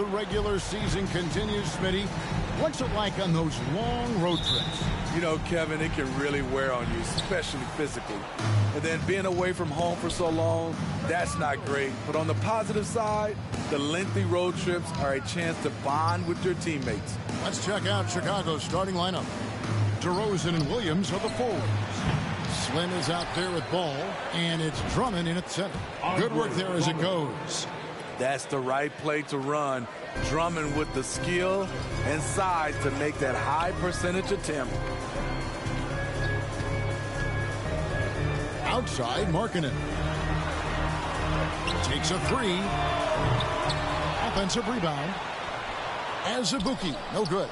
regular season continues, Smitty, what's it like on those long road trips? You know, Kevin, it can really wear on you, especially physically. And then being away from home for so long, that's not great. But on the positive side, the lengthy road trips are a chance to bond with your teammates. Let's check out Chicago's starting lineup. DeRozan and Williams are the forwards. Slim is out there with ball, and it's Drummond in at center. Good work there as it goes. That's the right play to run. Drummond with the skill and size to make that high percentage attempt. Outside, Markkanen. Takes a three. Offensive rebound. Azubuike, no good.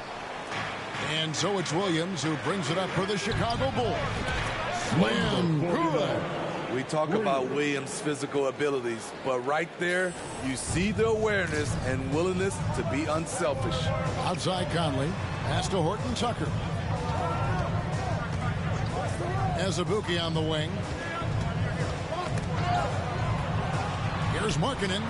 And so it's Williams who brings it up for the Chicago Bulls. Slam, good. We talk about Williams' physical abilities, but right there, you see the awareness and willingness to be unselfish. Outside Conley, pass to Horton Tucker. Azubuike on the wing. Here's Markkanen.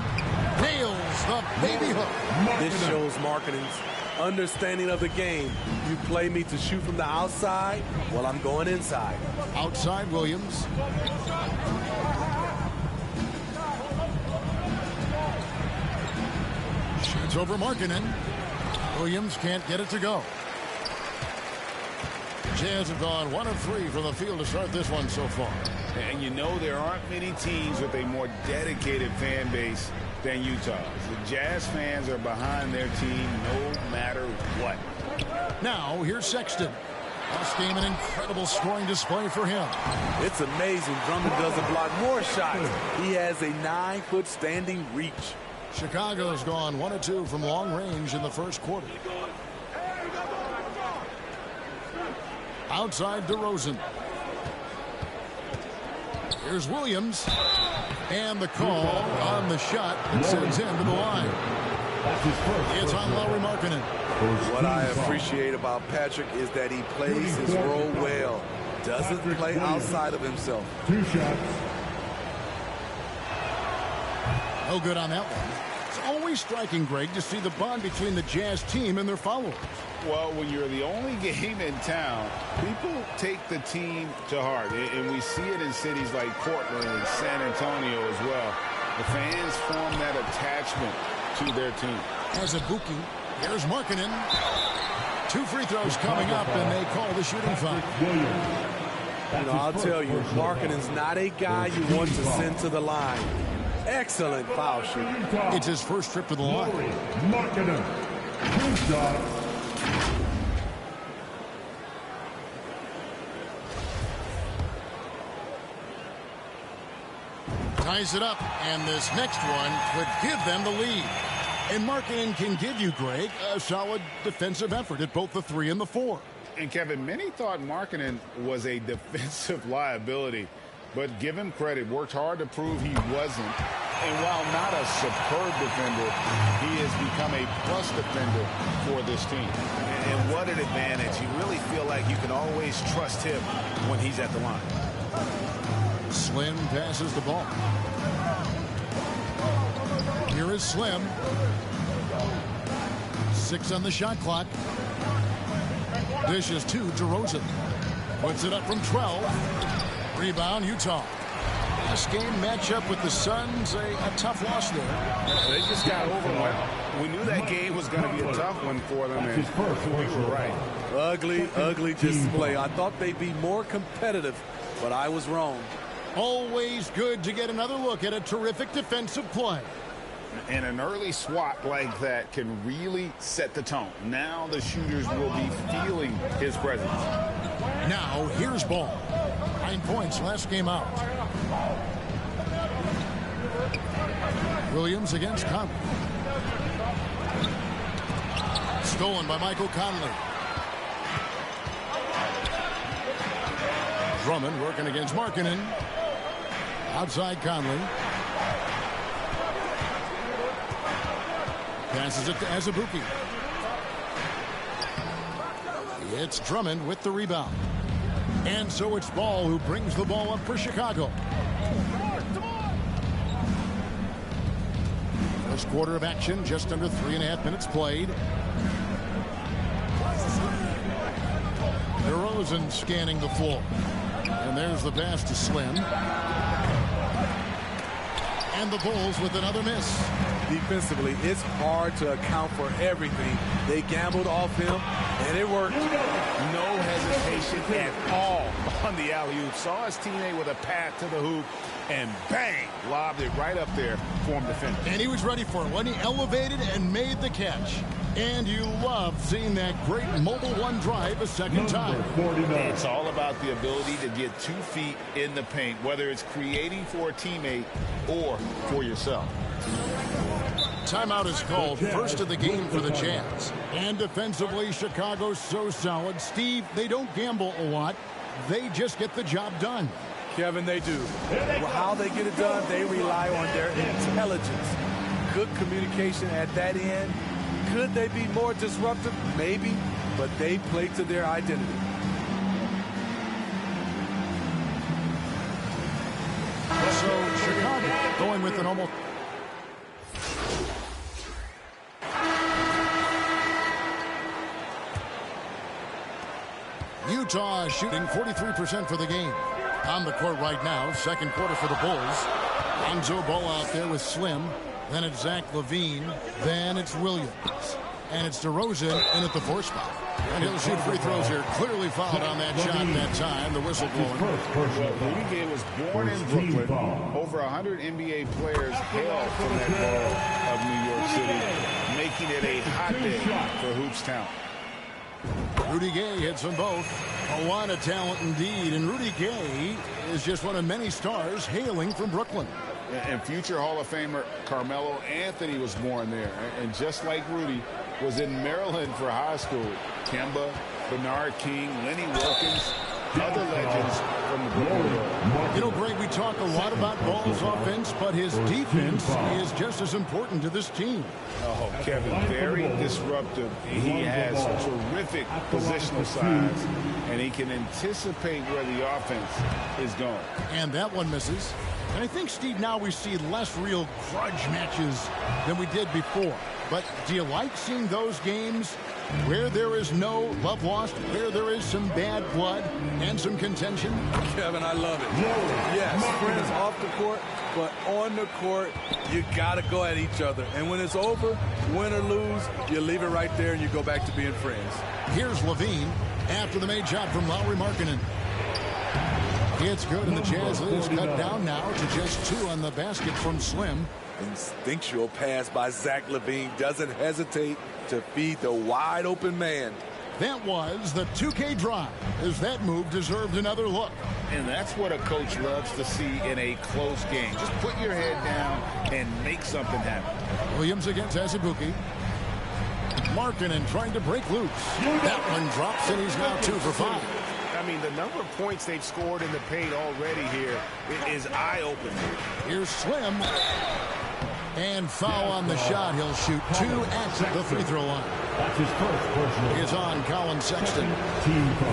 Nails the baby hook. This shows Markkanen's understanding of the game. You play me to shoot from the outside, well, I'm going inside. Outside Williams. Shoots over Markkanen. Williams can't get it to go. Jazz have gone 1 of 3 from the field to start this one so far. And you know there aren't many teams with a more dedicated fan base than Utah. The Jazz fans are behind their team no matter what. Now, here's Sexton. Last game, an incredible scoring display for him. It's amazing Drummond doesn't block more shots. He has a 9-foot standing reach. Chicago's gone 1 of 2 from long range in the first quarter. Outside DeRozan. Here's Williams. And the call on the shot that sends him to the line. It's on Lauri Markkanen. What I appreciate about Patrick is that he plays his role well. Doesn't play outside of himself. 2 shots. No good on that one. It's always striking, Greg, to see the bond between the Jazz team and their followers. Well, when you're the only game in town, people take the team to heart. And we see it in cities like Portland and San Antonio as well. The fans form that attachment to their team. Azubuike. Here's Markkanen. 2 free throws coming up, and they call the shooting foul. You know, I'll tell you, Markkanen's not a guy you want to send to the line. Excellent foul shooting. It's his first trip to the line. Markkanen. 2 shots. Ties it up, and this next one could give them the lead. And Markkanen can give you, Greg, a solid defensive effort at both the 3 and the 4. And, Kevin, many thought Markkanen was a defensive liability. But give him credit, worked hard to prove he wasn't. And while not a superb defender, he has become a plus defender for this team. And what an advantage. You really feel like you can always trust him when he's at the line. Slim passes the ball. Here is Slim. 6 on the shot clock. Dishes to DeRozan. Puts it up from 12. Rebound, Utah. Last game matchup with the Suns, a tough loss there. They just got overwhelmed. We knew that game was going to be a tough one for them, and we were right. Ugly display. I thought they'd be more competitive, but I was wrong. Always good to get another look at a terrific defensive play. And an early swat like that can really set the tone. Now the shooters will be feeling his presence. Now here's Ball. 9 points last game out. Williams against Conley. Stolen by Michael Conley. Drummond working against Markkanen. Outside Conley. Passes it to Azubuike. It's Drummond with the rebound. And so it's Ball who brings the ball up for Chicago. First quarter of action, just under 3.5 minutes played. DeRozan scanning the floor. And there's the pass to Slim. And the Bulls with another miss. Defensively, it's hard to account for everything. They gambled off him, and it worked. No hesitation at all on the alley-oop. Saw his teammate with a path to the hoop, and bang, lobbed it right up there for him to finish. And he was ready for it when he elevated and made the catch. And you love seeing that great mobile one drive a second time. It's all about the ability to get 2 feet in the paint, whether it's creating for a teammate or for yourself. Timeout is called, first of the game for the Jazz. And defensively, Chicago's so solid. Steve, they don't gamble a lot. They just get the job done. Kevin, they do. Well, how they get it done, they rely on their intelligence. Good communication at that end. Could they be more disruptive? Maybe, but they play to their identity. So Chicago going with an almost... Utah shooting 43% for the game. On the court right now, second quarter for the Bulls. Lonzo Ball out there with Slim. Then it's Zach LaVine. Then it's Williams. And it's DeRozan in at the 4 spot. And he'll shoot free throws here. Clearly fouled on that shot that time. The whistle blowing. Well, Rudy Gay was born in Brooklyn. Over 100 NBA players hail from that borough of New York City, making it a hotbed for Hoops Town. Rudy Gay hits them both. A lot of talent indeed. And Rudy Gay is just one of many stars hailing from Brooklyn. And future Hall of Famer Carmelo Anthony was born there. And just like Rudy, was in Maryland for high school. Kemba, Bernard King, Lenny Wilkins, other legends from the Brooklyn Borough. You know, Greg, we talk a lot about Ball's offense, but his defense is just as important to this team. Oh, Kevin, very disruptive. He has terrific positional size, and he can anticipate where the offense is going. And that one misses. And I think, Steve, now we see less real grudge matches than we did before. But do you like seeing those games where there is no love lost, where there is some bad blood and some contention? Kevin, I love it. Yes, friends off the court, but on the court, you got to go at each other. And when it's over, win or lose, you leave it right there and you go back to being friends. Here's LaVine after the made shot from Lauri Markkanen. It's good, and the Jazz lead cut down now to just 2 on the basket from Slim. Instinctual pass by Zach LaVine, doesn't hesitate to feed the wide open man. That was the 2K drive, as that move deserved another look. And that's what a coach loves to see in a close game. Just put your head down and make something happen. Williams against Azubuike. Markkanen trying to break loose. That one drops, and he's now 2 for 5. I mean, the number of points they've scored in the paint already here is eye-opening. Here's Slim. And foul on the shot. He'll shoot 2 at the free throw line. That's his first personal. Is on Colin Sexton.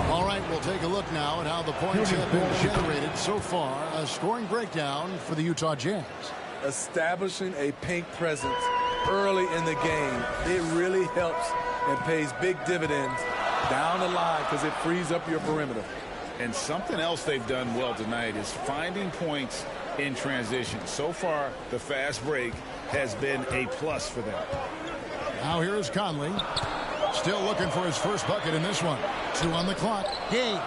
All right, we'll take a look now at how the points have been generated so far. A scoring breakdown for the Utah Jazz. Establishing a paint presence early in the game, it really helps and pays big dividends down the line because it frees up your perimeter. And something else they've done well tonight is finding points in transition. So far, the fast break has been a plus for them. Now here is Conley. Still looking for his first bucket in this one. 2 on the clock. Gay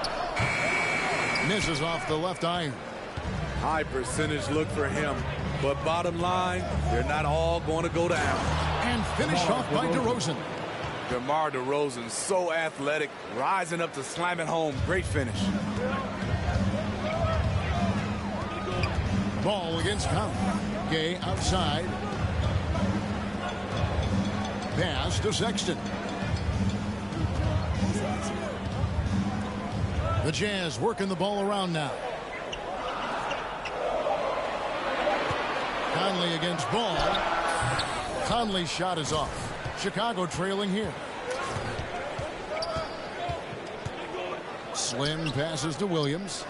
misses off the left iron. High percentage look for him. But bottom line, they're not all going to go down. And finished off by DeRozan. DeMar DeRozan, so athletic, rising up to slam it home. Great finish. Ball against Conley. Gay outside. Pass to Sexton. The Jazz working the ball around now. Conley against Ball. Conley's shot is off. Chicago trailing here. Slim passes to Williams.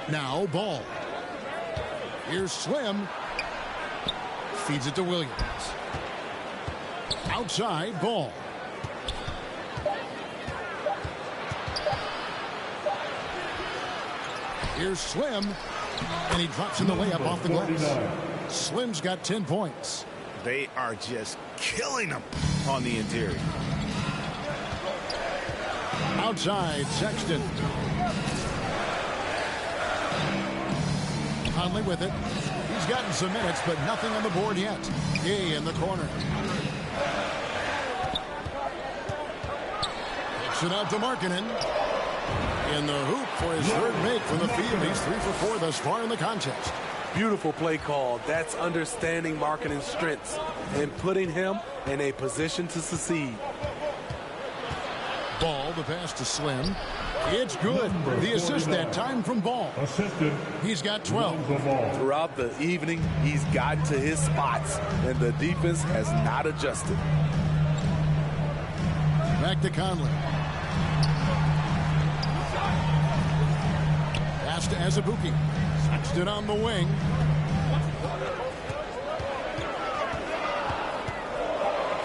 Now Ball. Here's Slim. Feeds it to Williams. Outside ball. Here's Slim. And he drops in the layup off the glass. Slim's got 10 points. They are just killing them on the interior. Outside, Sexton. Conley with it. He's gotten some minutes, but nothing on the board yet. Gay in the corner. Kicks it out to Markkanen. In the hoop for his third make from the field. He's 3 for 4 thus far in the contest. Beautiful play call. That's understanding Markkanen's strengths and putting him in a position to succeed. Ball, the pass to Slim. It's good. The assist that time from Ball. He's got 12. Throughout the evening, he's gotten to his spots, and the defense has not adjusted. Back to Conley. Pass to Azubuike. Sexton on the wing.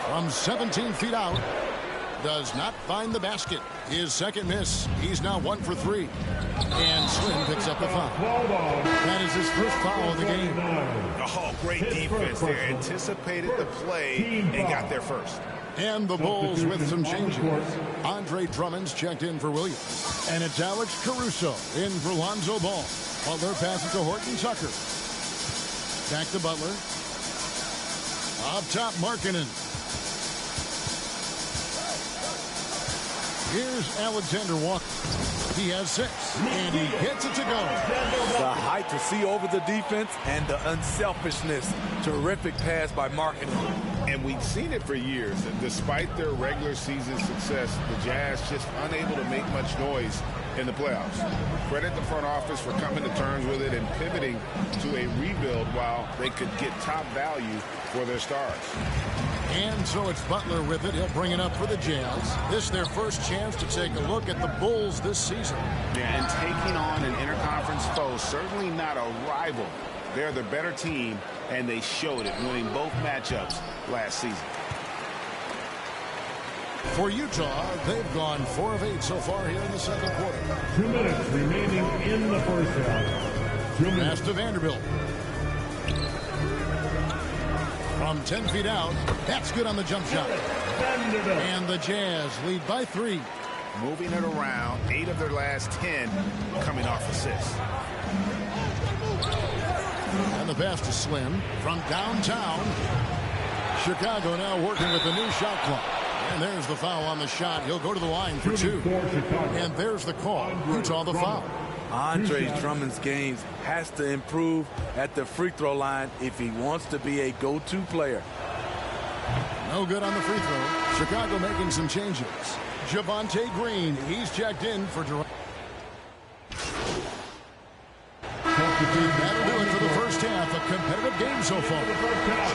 From 17 feet out. Does not find the basket. His second miss. He's now 1 for 3. And Slim picks up the foul. That is his first foul of the game. Oh, great defense there. Anticipated the play and got there first. And the Bulls with some changes. Andre Drummond's checked in for Williams. And it's Alex Caruso in for Lonzo Ball. Butler passes to Horton Tucker. Back to Butler. Up top, Markkanen. Here's Alexander Walker. He has 6, and he gets it to go. The height to see over the defense and the unselfishness. Terrific pass by Markkanen. And we've seen it for years. Despite their regular season success, the Jazz just unable to make much noise in the playoffs. Credit the front office for coming to terms with it and pivoting to a rebuild while they could get top value for their stars. And so it's Butler with it. He'll bring it up for the Jazz. This is their first chance to take a look at the Bulls this season. Yeah, and taking on an interconference foe, certainly not a rival. They're the better team, and they showed it, winning both matchups last season. For Utah, they've gone 4 of 8 so far here in the second quarter. 2 minutes remaining in the first half. 2 minutes. Pass to Vanderbilt. From 10 feet out, that's good on the jump shot. Vanderbilt. And the Jazz lead by 3. Moving it around, 8 of their last 10 coming off assists. And the pass to Slim from downtown. Chicago now working with the new shot clock. And there's the foul on the shot. He'll go to the line for 2. And there's the call. Utah the foul. Andre Drummond's games has to improve at the free throw line if he wants to be a go-to player. No good on the free throw. Chicago making some changes. Javonte Green, he's checked in for Durant. That'll do it for the first half. A competitive game so far.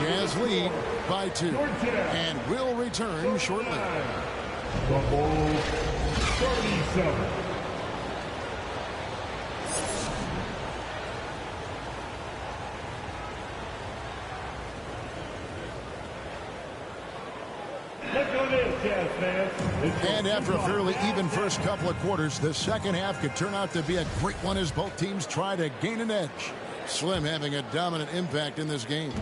Jazz lead by 2. And will return shortly. The Bulls 37. And after a fairly even first couple of quarters, the second half could turn out to be a great one as both teams try to gain an edge. Slim having a dominant impact in this game.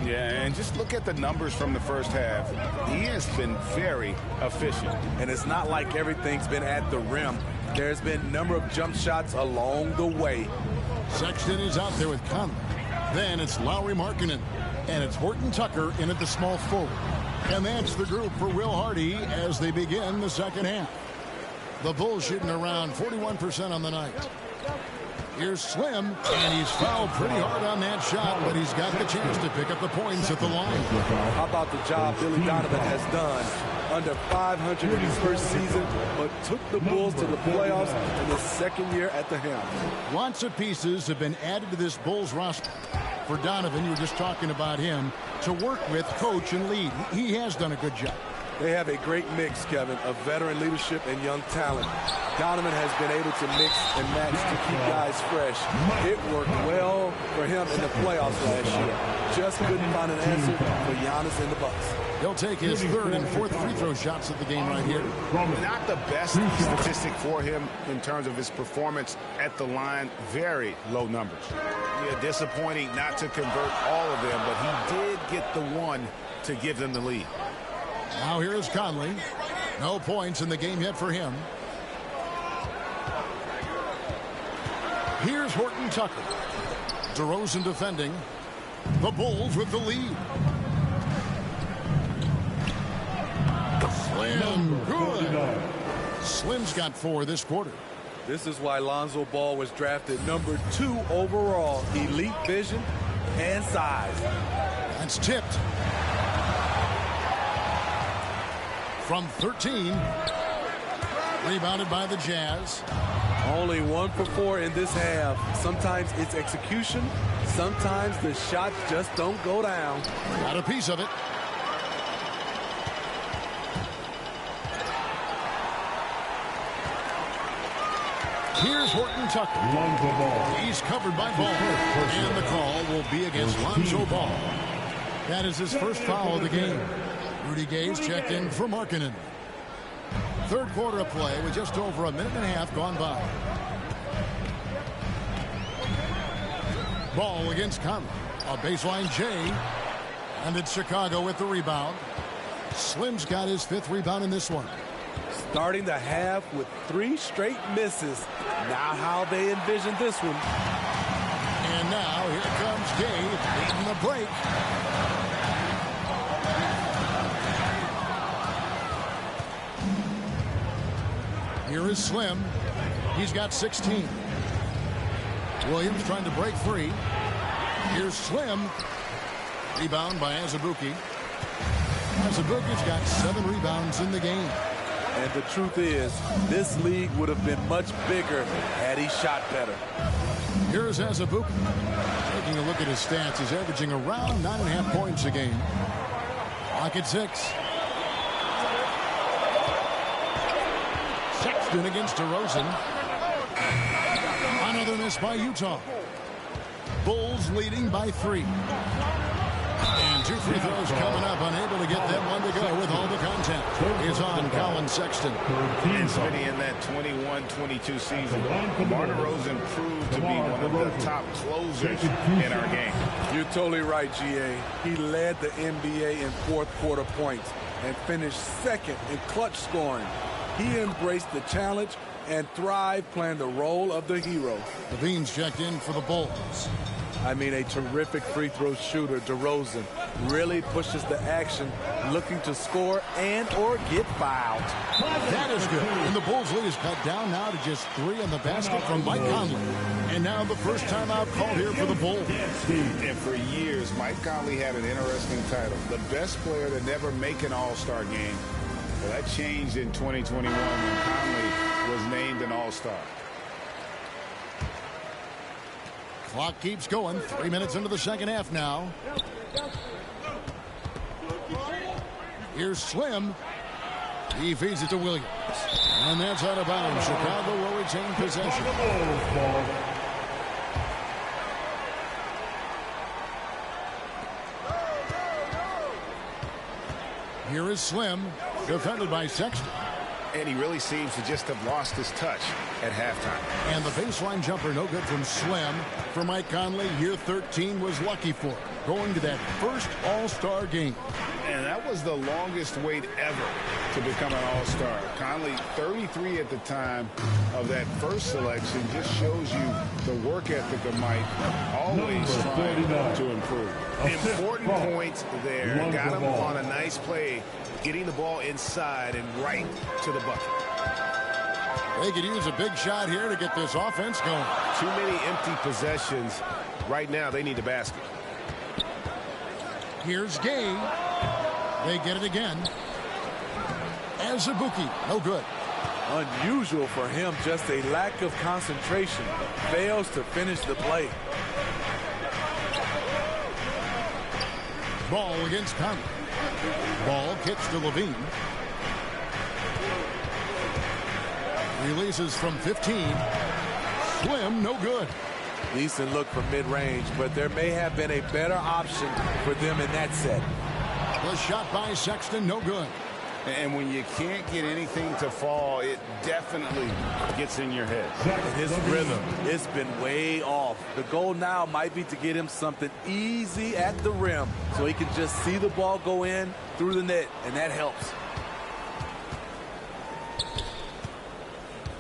Yeah, and just look at the numbers from the first half. He has been very efficient. And it's not like everything's been at the rim. There's been a number of jump shots along the way. Sexton is out there with Conley. Then it's Lauri Markkanen. And it's Horton Tucker in at the small forward. And that's the group for Will Hardy as they begin the second half. The Bulls shooting around 41% on the night. Here's Slim, and he's fouled pretty hard on that shot, but he's got the chance to pick up the points at the line. How about the job Billy Donovan has done? Under 500 in his first season, but took the Bulls to the playoffs in the second year at the helm. Lots of pieces have been added to this Bulls roster. For Donovan, you were just talking about him. to work with, coach, and lead. He has done a good job. They have a great mix, Kevin, of veteran leadership and young talent. Donovan has been able to mix and match to keep guys fresh. It worked well for him in the playoffs last year. Just couldn't find an answer for Giannis and the Bucks. He'll take his third and fourth free throw shots of the game right here. Not the best statistic for him in terms of his performance at the line. Very low numbers. Yeah, disappointing not to convert all of them, but he did get the one to give them the lead. Now here is Conley. No points in the game yet for him. Here's Horton Tucker. DeRozan defending. The Bulls with the lead. Slim, good. Slim's got 4 this quarter. This is why Lonzo Ball was drafted number 2 overall. Elite vision and size. That's tipped. From 13. Rebounded by the Jazz. Only 1 for 4 in this half. Sometimes it's execution. Sometimes the shots just don't go down. Got a piece of it. Here's Horton Tucker. He's covered by Ball. And the call will be against Lonzo Ball. That is his first foul of the game. Rudy Gay's checked in for Markkanen. Third quarter of play with just over a minute and a half gone by. Ball against Conley. A baseline J. And it's Chicago with the rebound. Slim's got his 5th rebound in this one. Starting the half with 3 straight misses. Now how they envision this one. And now here comes Gay leading the break. Here is Slim. He's got 16. Williams trying to break free. Here's Slim. Rebound by Azubuike. Azubuike's got 7 rebounds in the game. And the truth is, this league would have been much bigger had he shot better. Here's Azubuike. Taking a look at his stats, he's averaging around 9.5 points a game. Clock at 6. Sexton against DeRozan. Another miss by Utah. Bulls leading by 3. And 2 free throws coming up, unable to get that one to go with all the contact. Is on Colin Sexton. And Smitty, in that 21-22 season, DeMar DeRozan proved to be one of the top closers in our game. You're totally right, GA. He led the NBA in fourth quarter points and finished 2nd in clutch scoring. He embraced the challenge and thrived playing the role of the hero. Levine's checked in for the Bulls. I mean, a terrific free throw shooter. DeRozan really pushes the action, looking to score and or get fouled. That is good. And the Bulls lead is cut down now to just 3 in the basket from Mike Conley. And now the first timeout call here for the Bulls. And for years, Mike Conley had an interesting title. The best player to never make an All-Star game. Well, that changed in 2021 when Conley was named an All-Star. Clock keeps going. 3 minutes into the second half now. Here's Slim. He feeds it to Williams. And that's out of bounds. Chicago will retain possession. Here is Slim, defended by Sexton. And he really seems to just have lost his touch at halftime. And the baseline jumper no good from Slim. For Mike Conley, year 13 was lucky for him, going to that first All-Star game. And that was the longest wait ever to become an All-Star. Conley, 33 at the time of that first selection, just shows you the work ethic of Mike, always trying to improve. Important points there. Got him on a nice play, getting the ball inside and right to the bucket. They could use a big shot here to get this offense going. Too many empty possessions. Right now, they need a basket. Here's Gay. They get it again. Azubuike, no good. Unusual for him, just a lack of concentration. Fails to finish the play. Ball against Conley. Ball kicks to Levine. Releases from 15. Slim, no good. Decent look from mid-range, but there may have been a better option for them in that set. The shot by Sexton, no good. And when you can't get anything to fall, it definitely gets in your head. And his rhythm, it's been way off. The goal now might be to get him something easy at the rim so he can just see the ball go in through the net, and that helps.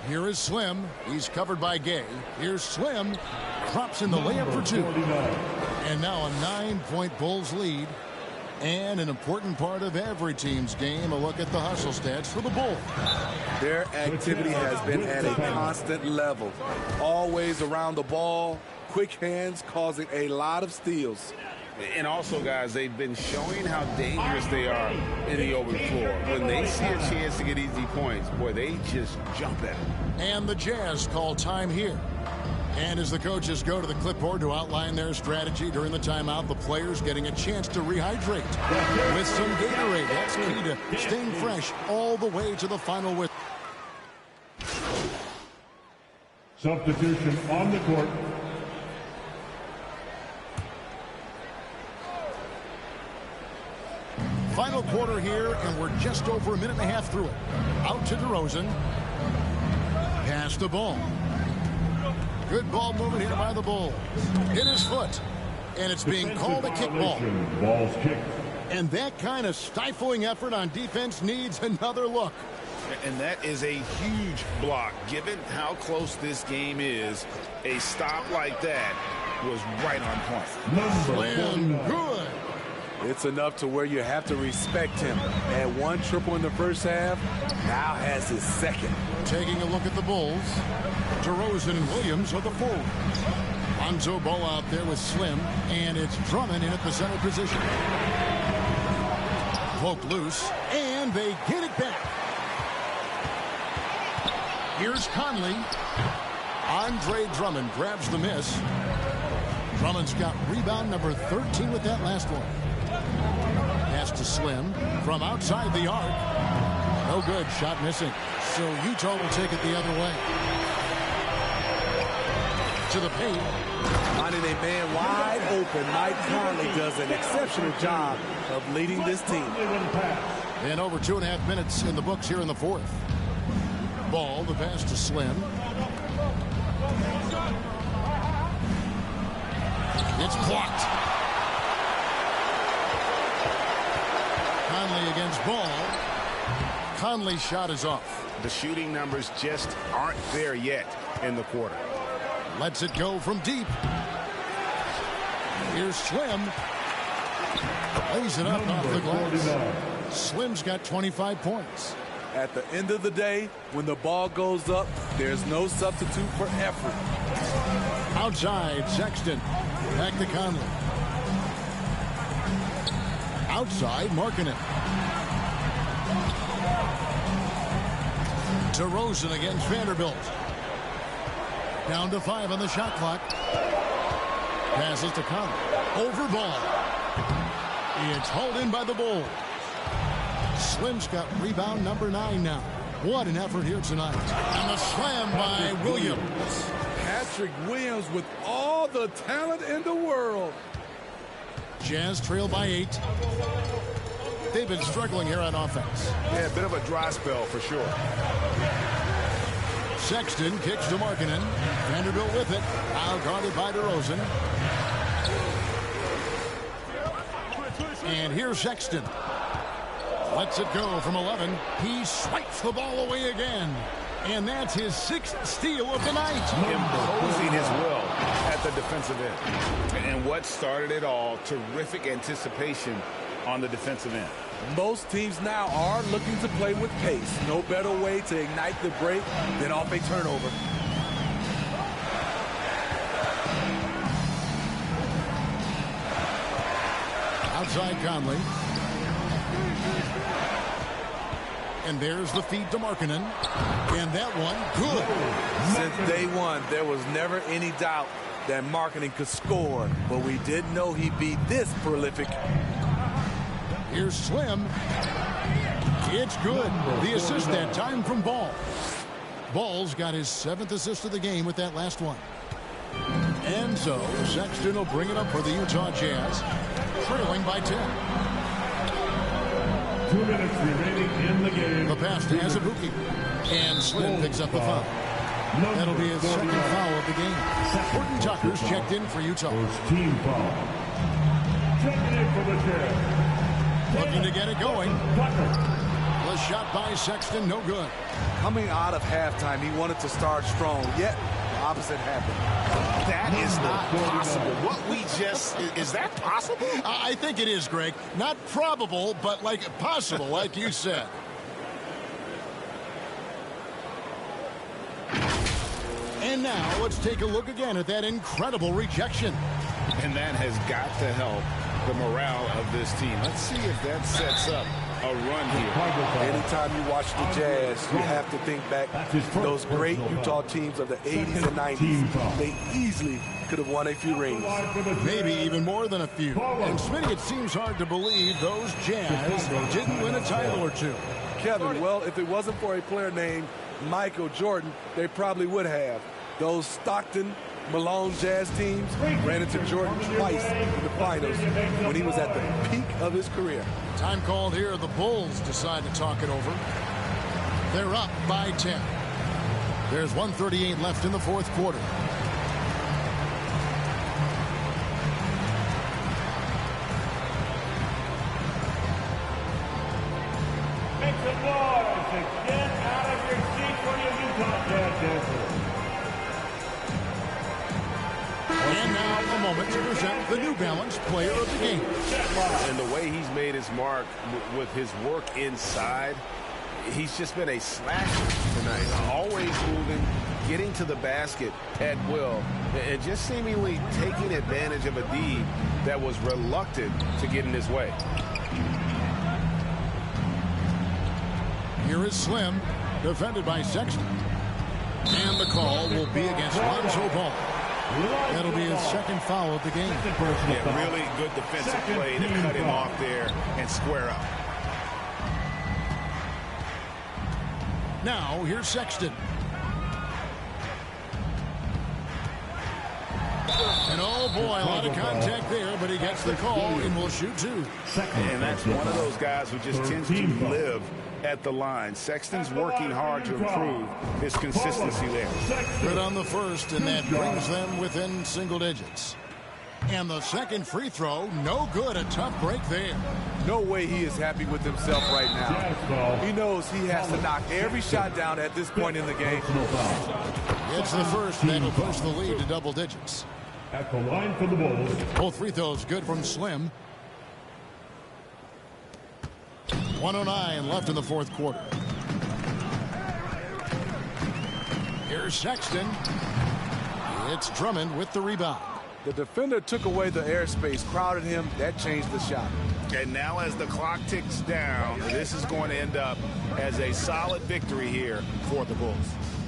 Here is Slim. He's covered by Gay. Here's Slim. Drops in the layup for 2. And now a 9-point Bulls lead. And an important part of every team's game, a look at the hustle stats for the Bulls. Their activity has been at a constant level. Always around the ball, quick hands causing a lot of steals. And also, guys, they've been showing how dangerous they are in the open floor. When they see a chance to get easy points, boy, they just jump at it. And the Jazz call time here. And as the coaches go to the clipboard to outline their strategy during the timeout, the players getting a chance to rehydrate with some Gatorade. That's key to staying fresh all the way to the final whistle. Substitution on the court. Final quarter here, and we're just over a minute and a half through it. Out to DeRozan. Pass the ball. Good ball movement here by the Bulls. Hit his foot. And it's being called a kickball. Ball's kicked. And that kind of stifling effort on defense needs another look. And that is a huge block. Given how close this game is, a stop like that was right on point. Slim, good. It's enough to where you have to respect him. Had 1 triple in the first half, now has his second. Taking a look at the Bulls. DeRozan and Williams are the forward. Lonzo Ball out there with Slim, and it's Drummond in at the center position. Poke loose, and they get it back. Here's Conley. Andre Drummond grabs the miss. Drummond's got rebound number 13 with that last one. Pass to Slim from outside the arc. No good. Shot missing. So Utah will take it the other way. To the paint. Finding a man wide open, Mike Conley does an exceptional job of leading this team. And over 2.5 minutes in the books here in the fourth. Ball, the pass to Slim. It's blocked. Conley against Ball. Conley's shot is off. The shooting numbers just aren't there yet in the quarter. Lets it go from deep. Here's Slim. Lays it up off the glass. Slim's got 25 points. At the end of the day, when the ball goes up, there's no substitute for effort. Outside, Sexton. Back to Conley. Outside, Markkanen. DeRozan against Vanderbilt. Down to 5 on the shot clock. Passes to Conley. Over ball. It's hauled in by the Bulls. Slim's got rebound number 9 now. What an effort here tonight. And the slam by Williams. Patrick Williams with all the talent in the world. Jazz trail by 8. They've been struggling here on offense. Yeah, a bit of a dry spell for sure. Sexton kicks to Markkanen. Vanderbilt with it. Now guarded by DeRozan. And here's Sexton. Lets it go from 11. He swipes the ball away again. And that's his 6th steal of the night. Imposing his will at the defensive end. And what started it all, terrific anticipation on the defensive end. Most teams now are looking to play with pace. No better way to ignite the break than off a turnover. Outside Conley. And there's the feed to Markkanen. And that one, good. Since day one, there was never any doubt that Markkanen could score, but we didn't know he'd be this prolific. Here's Slim. It's good. The assist that time from Ball. Ball's got his 7th assist of the game with that last one. And so Sexton will bring it up for the Utah Jazz, trailing by 10. 2 minutes remaining in the game. The pass to Azubuike. And Slim picks up the foul. That'll be his 2nd foul of the game. Horton Tucker's checked in for Utah. First team foul. Checking in for the Jazz. Looking to get it going. The shot by Sexton, no good. Coming out of halftime, he wanted to start strong, yet the opposite happened. That is not possible. What we just, is that possible? I think it is, Greg. Not probable, but like possible, like you said. And now let's take a look again at that incredible rejection. And that has got to help the morale of this team. Let's see if that sets up a run here. Anytime you watch the Jazz, you have to think back to those great Utah teams of the 80s and 90s. They easily could have won a few rings. Maybe even more than a few. And Smitty, it seems hard to believe those Jazz didn't win a title or two. Kevin, well, if it wasn't for a player named Michael Jordan, they probably would have. Those Stockton, Malone Jazz teams ran into Jordan twice in the finals when he was at the peak of his career. Time called here. The Bulls decide to talk it over. They're up by 10. There's 1:38 left in the 4th quarter. Make some noise and get out of your seat for your Utah Jazz dancers. And now a moment to present the New Balance Player of the Game. And the way he's made his mark with his work inside, he's just been a slasher tonight. Always moving, getting to the basket at will, and just seemingly taking advantage of a D that was reluctant to get in his way. Here is Slim, defended by Sexton. And the call will be against Lonzo Ball. That'll be his 2nd foul of the game. Yeah, really good defensive play to cut him off there and square up. Now, here's Sexton. And oh boy, a lot of contact there, but he gets the call and will shoot 2. And that's one of those guys who just tends to live at the line. Sexton's working hard to improve his consistency there. Good on the first, and that brings them within single digits. And the 2nd free throw, no good. A tough break there. No way he is happy with himself right now. He knows he has to knock every shot down at this point in the game. It's the first that'll push the lead to double digits. At the line for the Bulls. Both free throws good from Slim. 1:09 left in the 4th quarter. Here's Sexton. It's Drummond with the rebound. The defender took away the airspace, crowded him. That changed the shot. And now as the clock ticks down, this is going to end up as a solid victory here for the Bulls.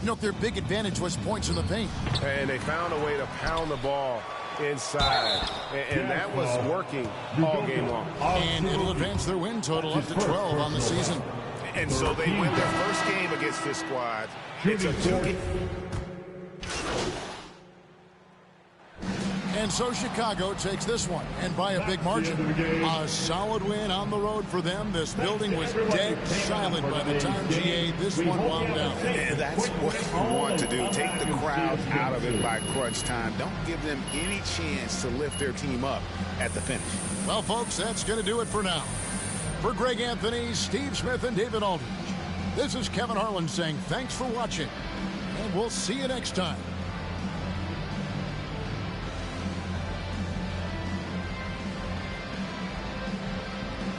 You know, their big advantage was points in the paint. And they found a way to pound the ball inside. And that was working all game long. And it'll advance their win total up to 12 on the season. And so they win their first game against this squad. It's a 2-game. And so Chicago takes this one, and by a big margin. A solid win on the road for them. This building was dead silent by the time GA this one wound down. And that's what you want to do. Take the crowd out of it by crunch time. Don't give them any chance to lift their team up at the finish. Well, folks, that's going to do it for now. For Greg Anthony, Steve Smith, and David Aldridge, this is Kevin Harlan saying thanks for watching, and we'll see you next time.